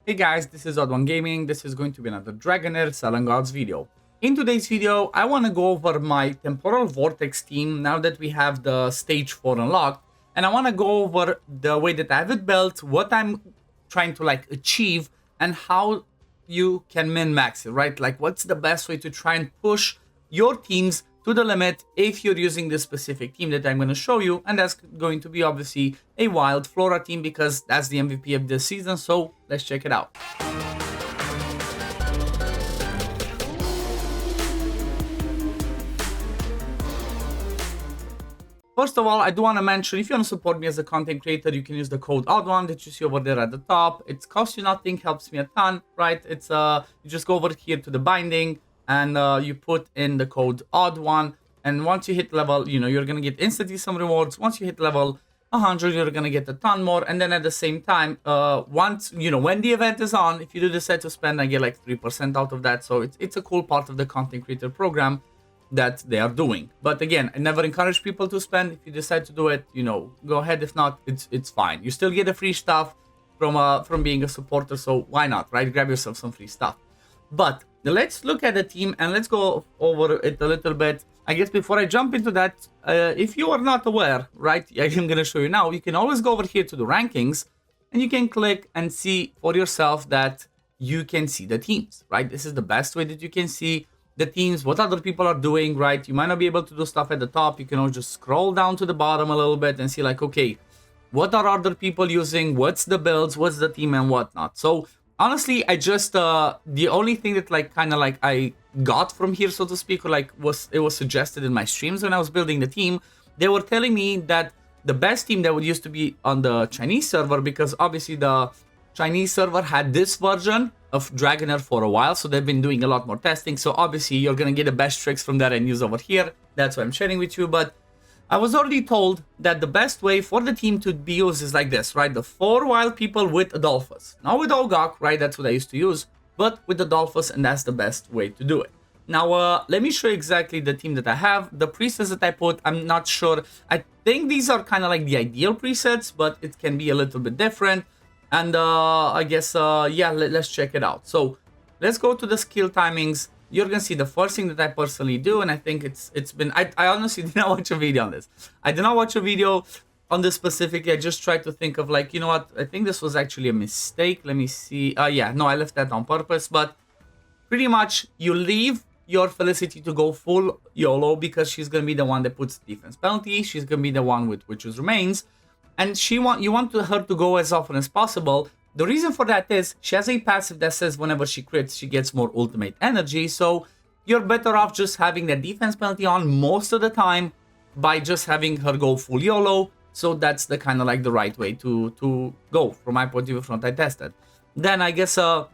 Hey guys, this is OddOneGaming. This is going to be another Dragonheir Selling Gods video. In today's video, I want to go over my temporal Vortex team now that we have the stage 4 unlocked. And I want to go over the way that I have it built, what I'm trying to achieve, and how you can min-max it, right? Like what's the best way to try and push your teams to the limit if you're using this specific team that I'm going to show you. And that's going to be obviously a wild Flora team because that's the MVP of this season. So let's check it out. First of all, I do want to mention, if you want to support me as a content creator, you can use the code OddOne that you see over there at the top. It costs you nothing, helps me a ton, right? It's you just go over here to the binding and you put in the code OddOne. And once you hit level, you're going to get instantly some rewards. Once you hit level 100, you're going to get a ton more. And then at the same time, once, when the event is on, if you do decide to spend, I get like 3% out of that. So it's a cool part of the content creator program that they are doing. But again, I never encourage people to spend. If you decide to do it, go ahead. If not, it's fine. You still get the free stuff from being a supporter, so why not, right? Grab yourself some free stuff. But let's look at the team and let's go over it a little bit. I guess before I jump into that, if you are not aware, right, I'm gonna show you now. You can always go over here to the rankings and you can click and see for yourself that you can see the teams, right? This is the best way that you can see the teams, what other people are doing, right? You might not be able to do stuff at the top. You can always just scroll down to the bottom a little bit and see like, okay, what are other people using? What's the builds? What's the team and whatnot? So honestly, I just, the only thing that I got from here, so to speak, or it was suggested in my streams when I was building the team, they were telling me that the best team that would used to be on the Chinese server, because obviously the Chinese server had this version of Dragonheir for a while, so they've been doing a lot more testing. So obviously you're gonna get the best tricks from that and use over here. That's what I'm sharing with you. But I was already told that the best way for the team to be used is like this, right? The 4 wild people with Adolphus, not with Ogok, right? That's what I used to use, but with Adolphus, and that's the best way to do it. Now, let me show you exactly the team that I have. The presets that I put, I'm not sure. I think these are kind of like the ideal presets, but it can be a little bit different. And I guess, yeah, let's check it out. So let's go to the skill timings. You're gonna see the first thing that I personally do, and I think it's been, I honestly did not watch a video on this. I did not watch a video on this specifically. I just tried to think of like, you know what, I think this was actually a mistake. Let me see. Yeah, no, I left that on purpose, but pretty much you leave your Felicity to go full YOLO because she's gonna be the one that puts defense penalty. She's gonna be the one with which remains. And you want her to go as often as possible. The reason for that is she has a passive that says whenever she crits, she gets more ultimate energy. So you're better off just having that defense penalty on most of the time by just having her go full YOLO. So that's the kind of like the right way to go from my point of view from what I tested. Then I guess we're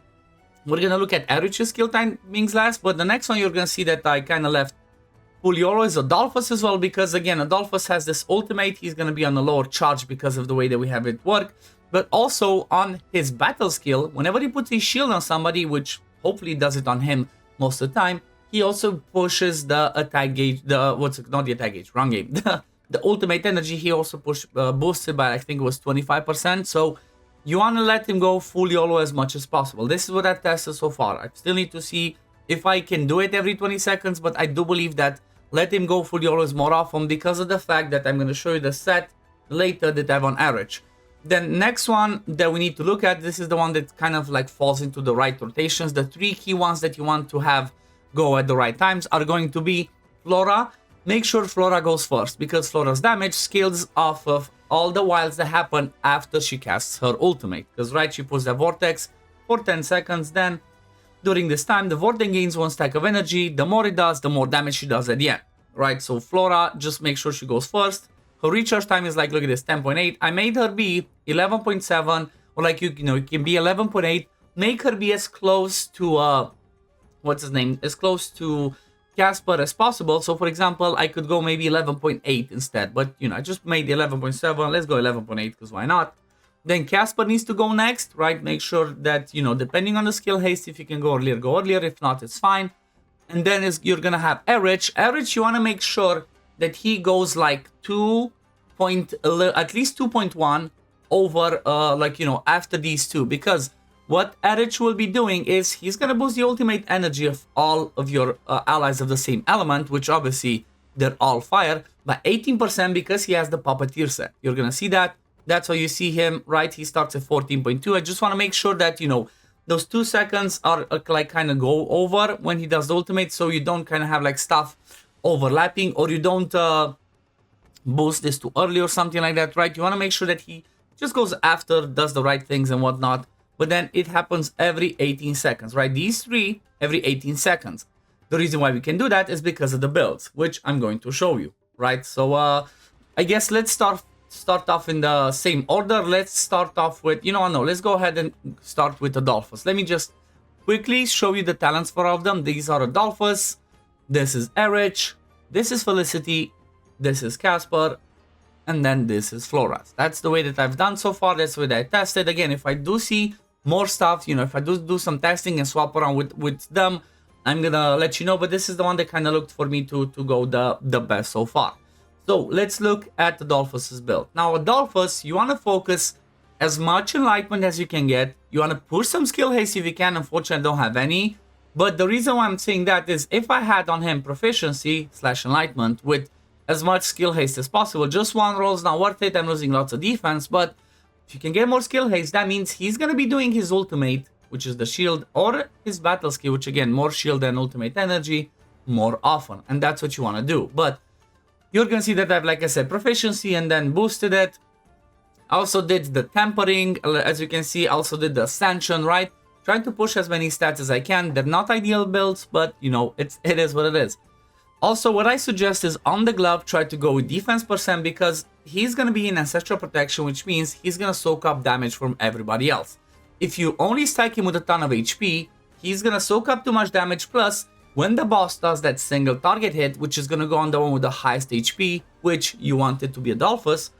gonna look at Eridge's skill timings last, but the next one you're gonna see that I kind of left full YOLO is Adolphus as well, because again, Adolphus has this ultimate. He's going to be on a lower charge because of the way that we have it work. But also on his battle skill, whenever he puts his shield on somebody, which hopefully does it on him most of the time, he also pushes the attack gauge, not the attack gauge, wrong game. The ultimate energy, he also boosted by, I think it was 25%. So you want to let him go full YOLO as much as possible. This is what I've tested so far. I still need to see if I can do it every 20 seconds, but I do believe that let him go full YOLO is more often because of the fact that I'm going to show you the set later that I have on Eridge. Then next one that we need to look at, this is the one that kind of like falls into the right rotations. The 3 key ones that you want to have go at the right times are going to be Flora. Make sure Flora goes first because Flora's damage scales off of all the wilds that happen after she casts her ultimate. Because right, she puts the Vortex for 10 seconds, then during this time, the Vortex gains 1 stack of energy. The more it does, the more damage she does at the end, right? So Flora, just make sure she goes first. Her recharge time is like, look at this, 10.8. I made her be 11.7, or like, it can be 11.8. Make her be as close to, what's his name? As close to Casper as possible. So for example, I could go maybe 11.8 instead, but I just made 11.7. Let's go 11.8 because why not? Then Casper needs to go next, right? Make sure that, depending on the skill haste, if you can go earlier, go earlier. If not, it's fine. And then you're going to have Eridge. Eridge, you want to make sure that he goes like at least 2.1 over, after these two. Because what Eridge will be doing is he's gonna boost the ultimate energy of all of your allies of the same element, which obviously they're all fire, by 18% because he has the Puppeteer set. You're gonna see that. That's why you see him, right? He starts at 14.2. I just want to make sure that, you know, those 2 seconds are like kind of go over when he does the ultimate, so you don't kind of have like stuff overlapping, or you don't boost this too early or something like that, right? You want to make sure that he just goes after, does the right things and whatnot, but then it happens every 18 seconds, right? These 3 every 18 seconds. The reason why we can do that is because of the builds, which I'm going to show you, right? So I guess let's start off in the same order. Let's start off with, you know, no, let's go ahead and start with Adolphus. Let me just quickly show you the talents for all of them. These are Adolphus, this is Eridge, this is Felicity, this is Casper, and then this is Flora. That's the way that I've done so far. That's the way that I tested. Again, if I do see more stuff, you know, if I do some testing and swap around with them, I'm gonna let you know, but this is the one that kind of looked for me to go the best so far. So let's look at Adolphus's build. Now Adolphus, you want to focus as much enlightenment as you can get. You want to push some skill haste if you can. Unfortunately, I don't have any. But the reason why I'm saying that is if I had on him proficiency / enlightenment with as much skill haste as possible, just 1 roll is not worth it. I'm losing lots of defense, but if you can get more skill haste, that means he's going to be doing his ultimate, which is the shield, or his battle skill, which again, more shield and ultimate energy more often. And that's what you want to do. But you're going to see that I've, like I said, proficiency and then boosted it. I also did the tempering, as you can see, also did the ascension, right? Trying to push as many stats as I can. They're not ideal builds, but you know, it is what it is. Also, what I suggest is on the glove, try to go with defense percent because he's going to be in ancestral protection, which means he's going to soak up damage from everybody else. If you only stack him with a ton of HP, he's going to soak up too much damage. Plus, when the boss does that single target hit, which is going to go on the one with the highest HP, which you want it to be Adolphus,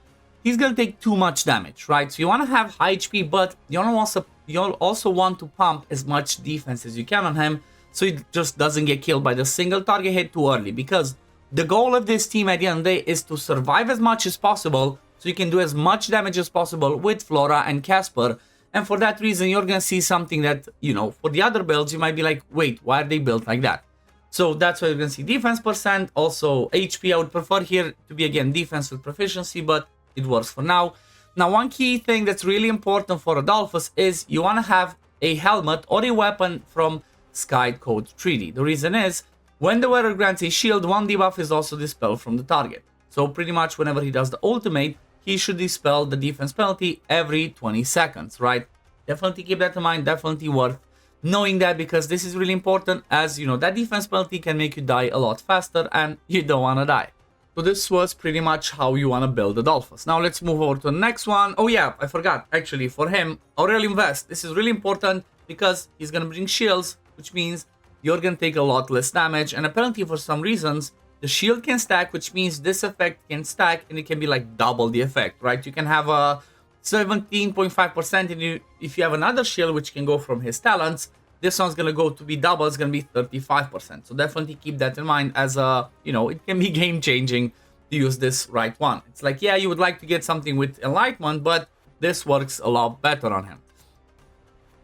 he's going to take too much damage, right? So you want to have high HP, but you also want to pump as much defense as you can on him, so he just doesn't get killed by the single target hit too early. Because the goal of this team at the end of the day is to survive as much as possible, so you can do as much damage as possible with Flora and Casper. And for that reason, you're going to see something that, you know, for the other builds, you might be like, wait, why are they built like that? So that's why you're going to see defense percent, also HP. I would prefer here to be, again, defense with proficiency, but it works for now. Now, one key thing that's really important for Adolphus is you want to have a helmet or a weapon from Sky Code Treaty. The reason is, when the wearer grants a shield, 1 debuff is also dispelled from the target. So pretty much whenever he does the ultimate, he should dispel the defense penalty every 20 seconds, right? Definitely keep that in mind, definitely worth knowing that, because this is really important, as you know, that defense penalty can make you die a lot faster and you don't want to die. So this was pretty much how you want to build Adolphus. Now let's move over to the next one. Oh yeah, I forgot, actually, for him, Aurelian Vest. This is really important because he's going to bring shields, which means you're going to take a lot less damage, and apparently for some reasons, the shield can stack, which means this effect can stack and it can be like double the effect, right? You can have a 17.5%, and if you have another shield which can go from his talents, this one's gonna go to be double. It's gonna be 35%. So definitely keep that in mind, as a, you know, it can be game changing to use this right one. It's like, yeah, you would like to get something with enlightenment, but this works a lot better on him.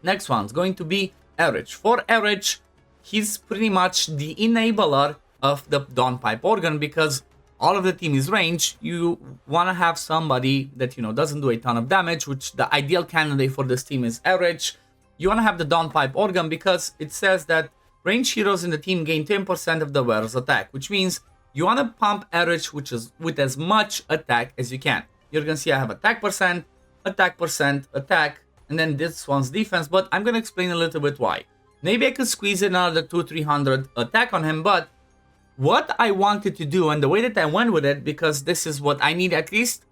Next one's going to be Eridge. For Eridge, he's pretty much the enabler of the Dawnpipe organ, because all of the team is range. You want to have somebody that, you know, doesn't do a ton of damage, which the ideal candidate for this team is Eridge. You want to have the Dawnpipe organ because it says that ranged heroes in the team gain 10% of the wearer's attack, which means you want to pump Eridge, which is with as much attack as you can. You're going to see I have attack percent, attack, and then this one's defense, but I'm going to explain a little bit why. Maybe I could squeeze in another 200-300 attack on him, but what I wanted to do, and the way that I went with it, because this is what I need at least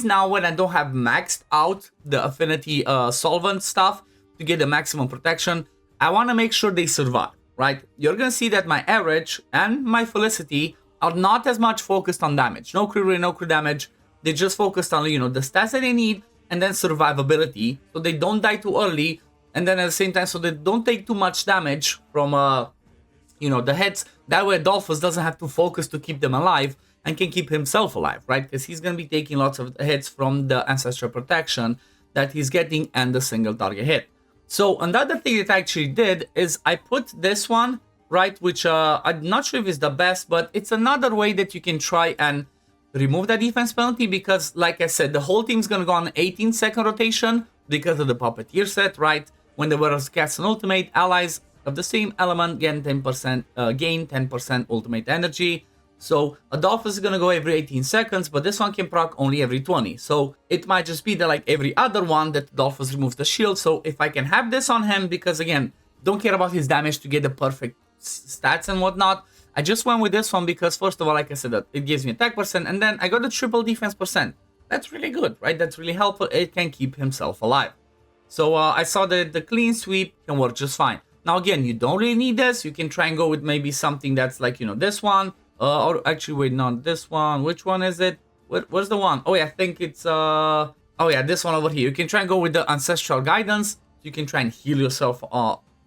now when I don't have maxed out the affinity solvent stuff to get the maximum protection, I want to make sure they survive, right? You're going to see that my Eridge and my Felicity are not as much focused on damage. No crit rate, no crit damage. They just focused on, you know, the stats that they need and then survivability, so they don't die too early, and then at the same time, so they don't take too much damage from, you know, the hits. That way Adolphus doesn't have to focus to keep them alive and can keep himself alive, right? Because he's going to be taking lots of hits from the ancestral protection that he's getting and the single target hit. So another thing that I actually did is I put this one, right, which I'm not sure if it's the best, but it's another way that you can try and remove that defense penalty, because like I said, the whole team's gonna go on 18-second rotation because of the Puppeteer set, right? When the wearers cast an ultimate, allies of the same element gain 10% ultimate energy. So Adolphus is gonna go every 18 seconds, but this one can proc only every 20. So it might just be that like every other one that Adolphus removes the shield. So if I can have this on him, because again, don't care about his damage to get the perfect stats and whatnot, I just went with this one because first of all, like I said, that it gives me attack percent, and then I got the triple defense percent. That's really good, right? That's really helpful. It can keep himself alive. So I saw that the clean sweep can work just fine. Now again, you don't really need this. You can try and go with maybe something that's like, you know, this one. Or actually, wait, not this one. Which one is it? Where's the one? Oh yeah, I think it's oh yeah, this one over here. You can try and go with the ancestral guidance. You can try and heal yourself,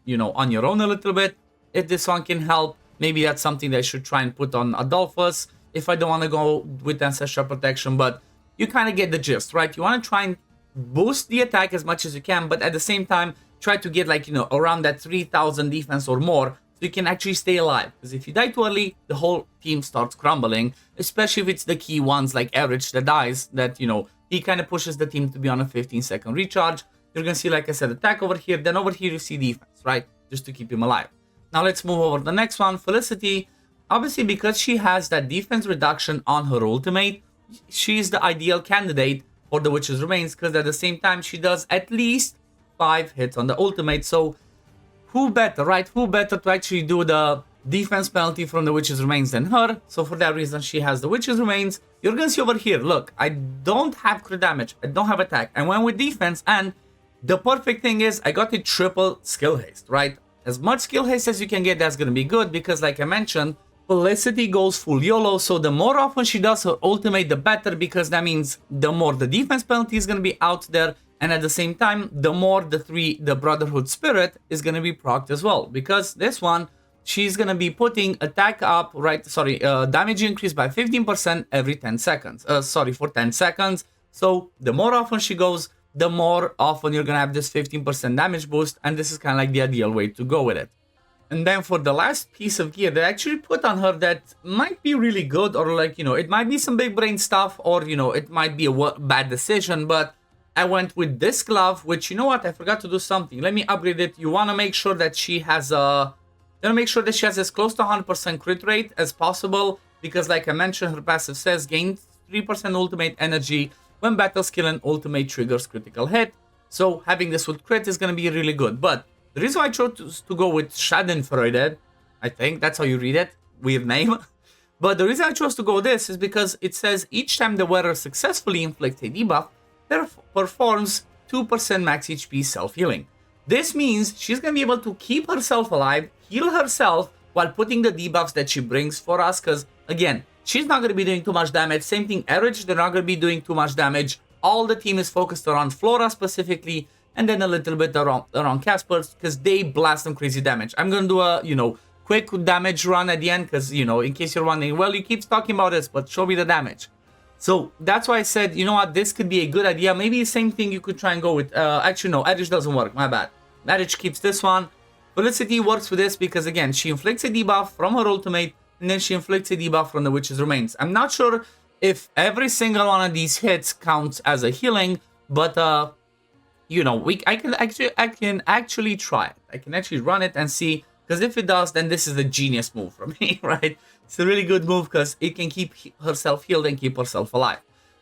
you know, on your own a little bit. If this one can help, maybe that's something that I should try and put on Adolphus if I don't want to go with ancestral protection. But you kind of get the gist, right? You want to try and boost the attack as much as you can, but at the same time, try to get like, you know, around that 3000 defense or more, so you can actually stay alive. Because if you die too early, the whole team starts crumbling, especially if it's the key ones like Eridge that dies, that, you know, he kind of pushes the team to be on a 15-second recharge. You're going to see, like I said, attack over here, then over here you see defense, right? Just to keep him alive. Now let's move over to the next one, Felicity. Obviously, because she has that defense reduction on her ultimate, she's the ideal candidate for the Witch's Remains, because at the same time, she does at least 5 hits on the ultimate. So who better, right? Who better to actually do the defense penalty from the Witch's Remains than her? So for that reason, she has the Witch's Remains. You're gonna see over here, look, I don't have crit damage, I don't have attack. I went with defense, and the perfect thing is I got a triple skill haste, right? As much skill haste as you can get, that's gonna be good, because like I mentioned, Felicity goes full YOLO, so the more often she does her ultimate, the better, because that means the more the defense penalty is gonna be out there. And at the same time, the more the Brotherhood Spirit is going to be procced as well. Because this one, she's going to be putting attack up, right? Sorry, damage increase by 15% every 10 seconds. For 10 seconds. So the more often she goes, the more often you're going to have this 15% damage boost. And this is kind of like the ideal way to go with it. And then for the last piece of gear, they actually put on her that might be really good. Or like, you know, it might be some big brain stuff. Or, you know, it might be a bad decision. But I went with this glove, which, you know what, I forgot to do something. Let me upgrade it. You want to make sure that she has as close to 100% crit rate as possible, because like I mentioned, her passive says gain 3% ultimate energy when battle skill and ultimate triggers critical hit. So having this with crit is going to be really good. But the reason why I chose to go with Schadenfreude, I think that's how you read it, weird name. But the reason I chose to go this is because it says each time the wearer successfully inflicts a debuff, performs 2% max HP self-healing. This means she's going to be able to keep herself alive, heal herself, while putting the debuffs that she brings for us. Because, again, she's not going to be doing too much damage. Same thing, Eridge, they're not going to be doing too much damage. All the team is focused around Flora specifically, and then a little bit around Casper, because they blast some crazy damage. I'm going to do a, you know, quick damage run at the end, because, you know, in case you're wondering, well, you keep talking about this, but show me the damage. So that's why I said, you know what, this could be a good idea. Maybe the same thing you could try and go with. Actually, no, Eridge doesn't work. My bad. Eridge keeps this one. Felicity works with this because, again, she inflicts a debuff from her ultimate, and then she inflicts a debuff from the Witch's Remains. I'm not sure if every single one of these hits counts as a healing, but, you know, I can actually try it. I can actually run it and see, because if it does, then this is a genius move from me, right? It's a really good move because it can keep herself healed and keep herself alive.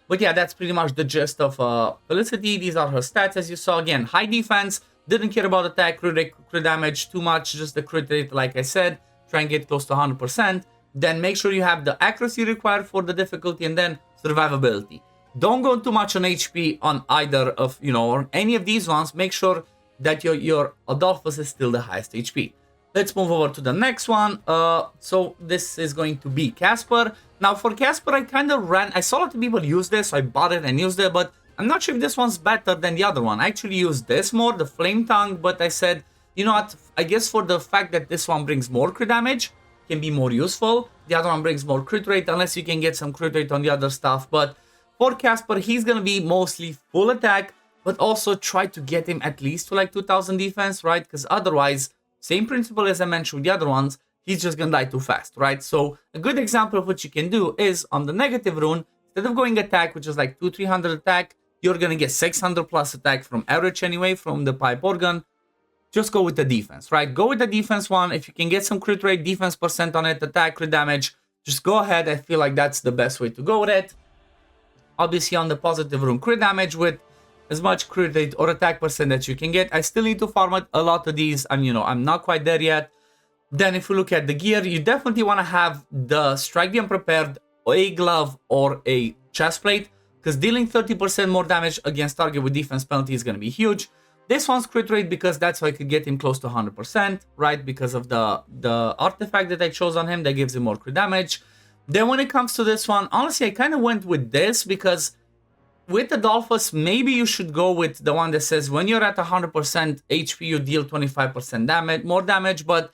But yeah, that's pretty much the gist of Felicity. These are her stats, as you saw. Again, high defense, didn't care about attack, crit damage too much, just the crit rate, like I said. Try and get close to 100%. Then make sure you have the accuracy required for the difficulty, and then survivability. Don't go too much on HP on either of, you know, or any of these ones. Make sure that your Adolphus is still the highest HP. Let's move over to the next one. So this is going to be Casper. Now for Casper, I saw a lot of people use this. So I bought it and used it, but I'm not sure if this one's better than the other one. I actually used this more, the Flame Tongue, but I said, you know what, I guess for the fact that this one brings more crit damage, can be more useful. The other one brings more crit rate, unless you can get some crit rate on the other stuff. But for Casper, he's gonna be mostly full attack, but also try to get him at least to like 2000 defense, right? Because otherwise, same principle as I mentioned with the other ones, he's just gonna die too fast, right? So a good example of what you can do is on the negative rune, instead of going attack, which is like 200-300 attack, you're gonna get 600 plus attack from Eridge anyway, from the pipe organ. Just go with the defense, right? Go with the defense one. If you can get some crit rate, defense percent on it, attack, crit damage, just go ahead. I feel like that's the best way to go with it. Obviously on the positive rune, crit damage with as much crit rate or attack percent that you can get. I still need to farm a lot of these, and I'm not quite there yet. Then if you look at the gear, you definitely want to have the Strike the Unprepared, a glove, or a chest plate, because dealing 30% more damage against target with defense penalty is going to be huge. This one's crit rate because that's how I could get him close to 100%, right? Because of the artifact that I chose on him that gives him more crit damage. Then when it comes to this one, honestly, I kind of went with this because with Adolphus, maybe you should go with the one that says when you're at 100% HP, you deal 25% damage, more damage, but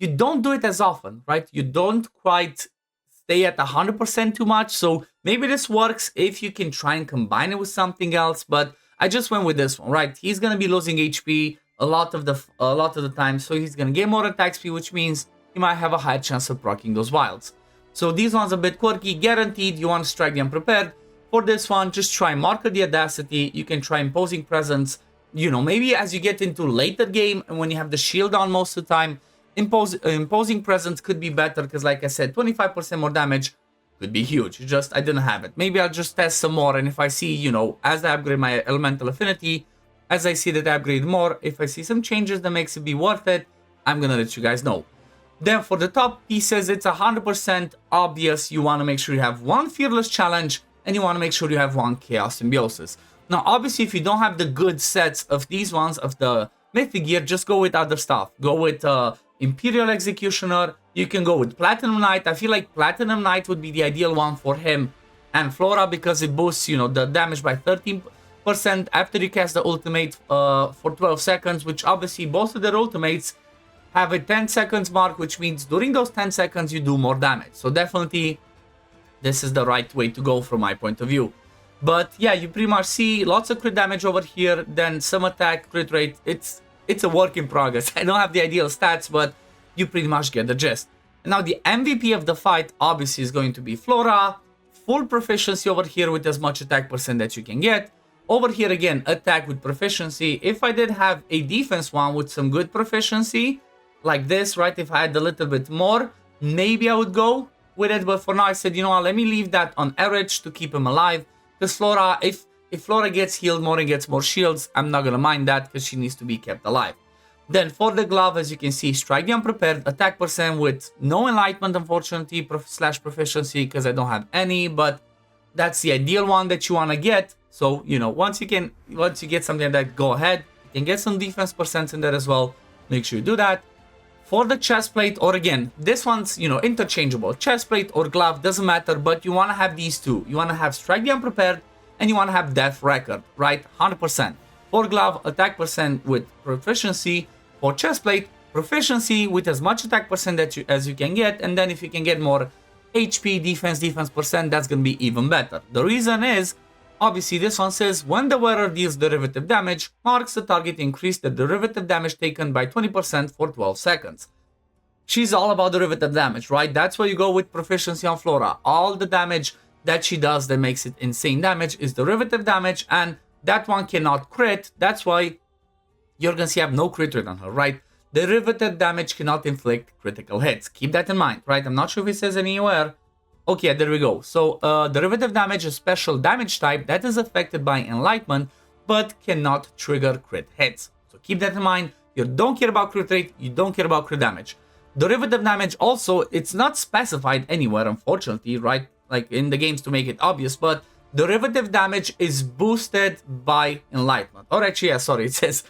you don't do it as often, right? You don't quite stay at 100% too much. So maybe this works if you can try and combine it with something else, but I just went with this one, right? He's gonna be losing HP a lot of the time, so he's gonna get more attack speed, which means he might have a higher chance of proccing those wilds. So these ones are a bit quirky. Guaranteed you want to strike the unprepared. For this one, just try Mark of the Audacity. You can try Imposing Presence. Maybe as you get into later game and when you have the shield on most of the time, Imposing Presence could be better because, like I said, 25% more damage could be huge. I didn't have it. Maybe I'll just test some more, and if I see, as I upgrade my elemental affinity, as I see that I upgrade more, if I see some changes that makes it be worth it, I'm gonna let you guys know. Then for the top pieces, it's 100% obvious. You want to make sure you have one Fearless Challenge, and you want to make sure you have one Chaos Symbiosis. Now, obviously, if you don't have the good sets of these ones, of the Mythic gear, just go with other stuff. Go with Imperial Executioner. You can go with Platinum Knight. I feel like Platinum Knight would be the ideal one for him and Flora because it boosts, the damage by 13% after you cast the ultimate for 12 seconds, which obviously both of their ultimates have a 10 seconds mark, which means during those 10 seconds you do more damage. So definitely this is the right way to go from my point of view. But yeah, you pretty much see lots of crit damage over here, then some attack, crit rate. It's a work in progress. I don't have the ideal stats, but you pretty much get the gist. And now the MVP of the fight obviously is going to be Flora. Full proficiency over here with as much attack percent that you can get. Over here again, attack with proficiency. If I did have a defense one with some good proficiency, like this, right? If I had a little bit more, maybe I would go with it. But for now, I said, let me leave that on Eridge to keep him alive. Because Flora, if Flora gets healed more and gets more shields, I'm not gonna mind that because she needs to be kept alive. Then for the glove, as you can see, strike the unprepared, attack percent with no enlightenment, unfortunately, slash proficiency, because I don't have any, but that's the ideal one that you want to get. So, once you get something like that, go ahead. You can get some defense percent in there as well. Make sure you do that. For the chest plate, or again, this one's, interchangeable. Chest plate or glove, doesn't matter, but you want to have these two. You want to have strike the unprepared, and you want to have death record, right? 100%. For glove, attack percent with proficiency. For chest plate, proficiency with as much attack percent as you can get, and then if you can get more HP, defense percent, that's gonna be even better. The reason is, obviously this one says, when the wearer deals derivative damage, marks the target increase the derivative damage taken by 20% for 12 seconds. She's all about derivative damage, right? That's why you go with proficiency on Flora. All the damage that she does that makes it insane damage is derivative damage, and that one cannot crit. That's why you're gonna see I have no crit rate on her, right? Derivative damage cannot inflict critical hits. Keep that in mind, right? I'm not sure if it says anywhere. Okay, there we go. So derivative damage is special damage type that is affected by enlightenment, but cannot trigger crit hits. So keep that in mind. You don't care about crit rate, you don't care about crit damage. Derivative damage also, it's not specified anywhere, unfortunately, right? Like in the games to make it obvious, but derivative damage is boosted by enlightenment. Or actually, yeah, sorry, it says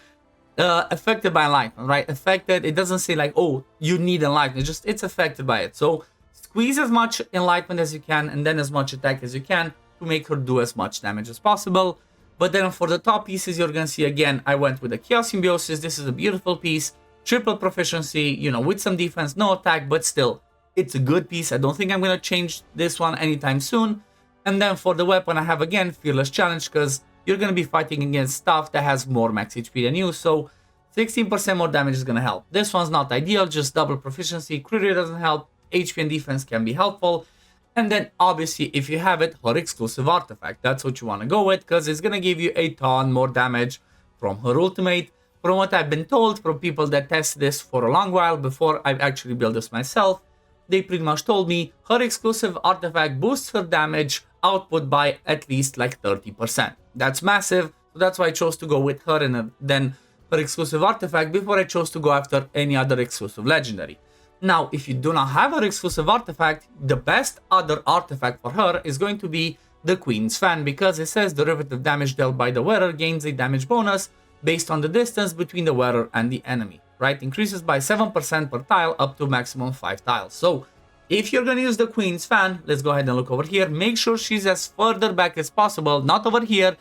affected by enlightenment, right? Affected, it doesn't say like, oh, you need enlightenment, it's affected by it. So squeeze as much enlightenment as you can and then as much attack as you can to make her do as much damage as possible. But then for the top pieces, you're gonna see again, I went with the Chaos Symbiosis. This is a beautiful piece, triple proficiency, with some defense, no attack, but still, it's a good piece. I don't think I'm gonna change this one anytime soon. And then for the weapon, I have again Fearless Challenge because you're going to be fighting against stuff that has more max HP than you, so 16% more damage is going to help. This one's not ideal, just double proficiency. Crit rate doesn't help. HP and defense can be helpful. And then obviously if you have it, her exclusive artifact. That's what you want to go with because it's going to give you a ton more damage from her ultimate. From what I've been told from people that tested this for a long while before I've actually built this myself, they pretty much told me her exclusive artifact boosts her damage output by at least like 30%. That's massive. So that's why I chose to go with her and then her exclusive artifact before I chose to go after any other exclusive legendary. Now, if you do not have her exclusive artifact, the best other artifact for her is going to be the Queen's Fan, because it says derivative damage dealt by the wearer gains a damage bonus based on the distance between the wearer and the enemy, right? Increases by 7% per tile up to maximum 5 tiles. So if you're going to use the Queen's Fan, let's go ahead and look over here. Make sure she's as further back as possible, not over here,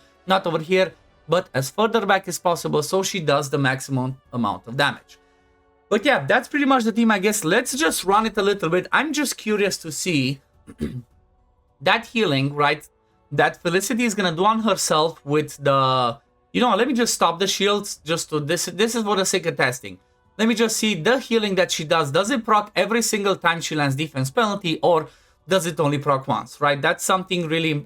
but as further back as possible so she does the maximum amount of damage. But yeah, that's pretty much the team, I guess. Let's just run it a little bit. I'm just curious to see that healing, right, that Felicity is going to do on herself with the... You know, let me just stop the shields just to... This is for the sake of testing. Let me just see the healing that she does. Does it proc every single time she lands defense penalty, or does it only proc once, right? That's something really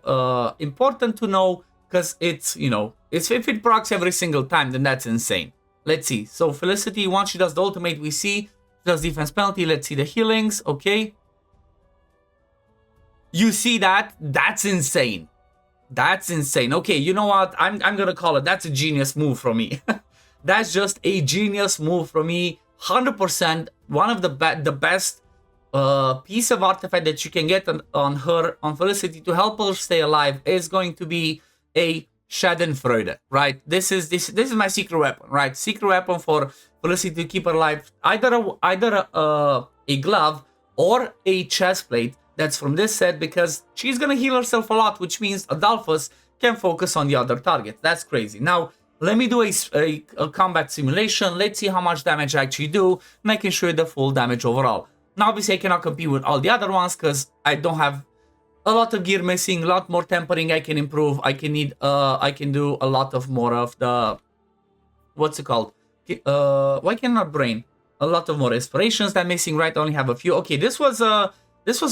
important to know, because it's, you know, if it procs every single time, then that's insane. Let's see. So Felicity, once she does the ultimate, we see she does defense penalty. Let's see the healings. Okay. You see that? That's insane. That's insane. Okay, you know what? I'm gonna call it. That's a genius move from me. That's just a genius move from me. 100%. One of the best piece of artifact that you can get on Felicity to help her stay alive is going to be a Schadenfreude, right? This is my secret weapon, right? Secret weapon for Felicity to keep her alive. Either a glove or a chest plate that's from this set, because she's gonna heal herself a lot, which means Adolphus can focus on the other target. That's crazy. Now let me do a combat simulation. Let's see how much damage I actually do, and I can show you the full damage overall. Now obviously I cannot compete with all the other ones because I don't have a lot of gear missing, a lot more tempering I can improve. I can do a lot of more of the, what's it called? Why cannot brain? A lot of more inspirations that I'm missing, right? I only have a few. Okay, this was a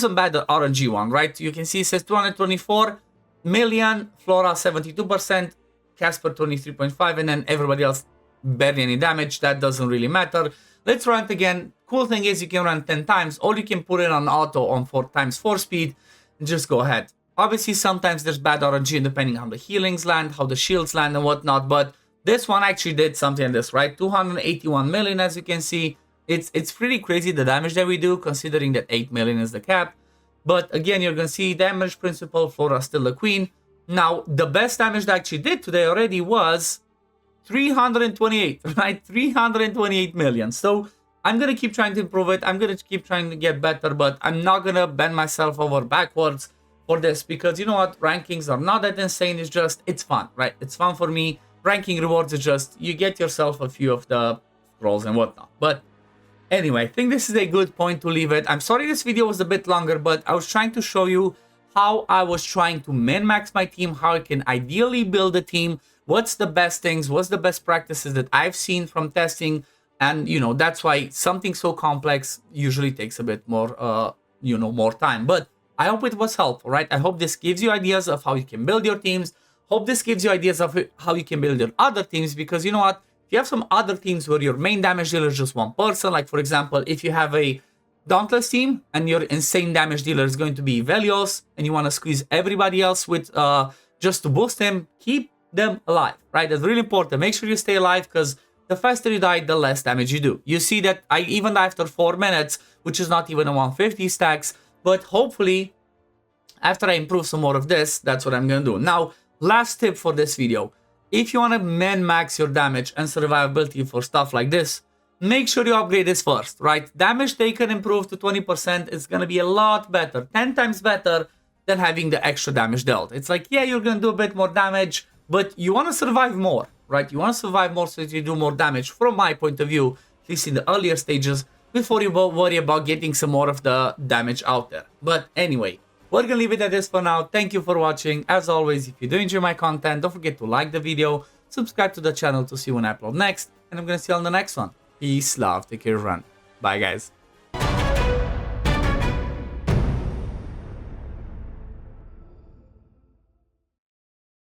bad RNG one, right? You can see it says 224 million, Flora 72%, Casper 23.5, and then everybody else barely any damage. That doesn't really matter. Let's run it again. Cool thing is you can run 10 times, or you can put it on auto on 4x4 speed. Just go ahead. Obviously, sometimes there's bad RNG depending on how the healings land, how the shields land, and whatnot. But this one actually did something like this, right? 281 million, as you can see. It's pretty crazy the damage that we do, considering that 8 million is the cap. But again, you're gonna see damage principle. Flora still the queen. Now, the best damage that I actually did today already was 328, right? 328 million. So I'm gonna keep trying to improve it. I'm gonna keep trying to get better, but I'm not gonna bend myself over backwards for this, because you know what? Rankings are not that insane. It's just, it's fun, right? It's fun for me. Ranking rewards is just, you get yourself a few of the scrolls and whatnot. But anyway, I think this is a good point to leave it. I'm sorry this video was a bit longer, but I was trying to show you how I was trying to min-max my team, how I can ideally build a team, what's the best things, what's the best practices that I've seen from testing. And, you know, that's why something so complex usually takes a bit more, you know, more time. But I hope it was helpful, right? I hope this gives you ideas of how you can build your teams. Hope this gives you ideas of how you can build your other teams, because you know what? If you have some other teams where your main damage dealer is just one person, like for example, if you have a Dauntless team and your insane damage dealer is going to be Velios, and you want to squeeze everybody else with just to boost him, keep them alive, right? That's really important. Make sure you stay alive, because the faster you die, the less damage you do. You see that I even die after 4 minutes, which is not even a 150 stacks, but hopefully after I improve some more of this, that's what I'm gonna do. Now, last tip for this video. If you want to min-max your damage and survivability for stuff like this, make sure you upgrade this first, right? Damage taken improved to 20% is going to be a lot better, 10 times better than having the extra damage dealt. It's like, yeah, you're going to do a bit more damage, but you want to survive more, right? You want to survive more so that you do more damage, from my point of view, at least in the earlier stages, before you worry about getting some more of the damage out there. But anyway, we're gonna leave it at this for now. Thank you for watching. As always, if you do enjoy my content, don't forget to like the video, subscribe to the channel to see when I upload next, and I'm gonna see you on the next one. Peace, love, take care, run. Bye, guys.